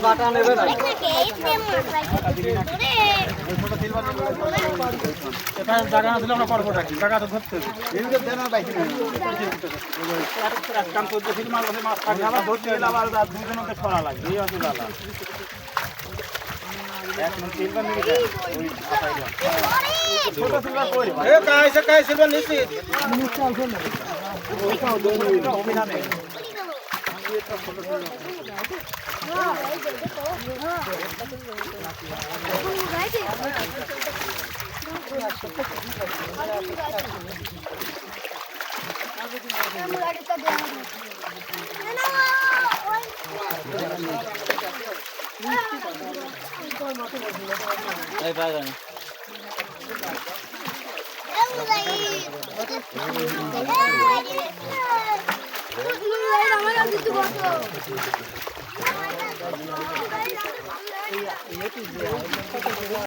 বাটা নেবে না এটা জায়গা না দিলে আমরা পারবো নাকি জায়গা তো ধরতে হবে কাম করতে ফির মাছ মাছ থাকবে আবার ধরতে হলে আবার দুজনকে ছড়া লাগবে এই অসুবিধা না এক মিনিট সিলভার নিয়ে যায় ওই ছোট সিলভার কই এ কাই সিলভার নিছি ওইটা দুটো অভিনানে এই পাগল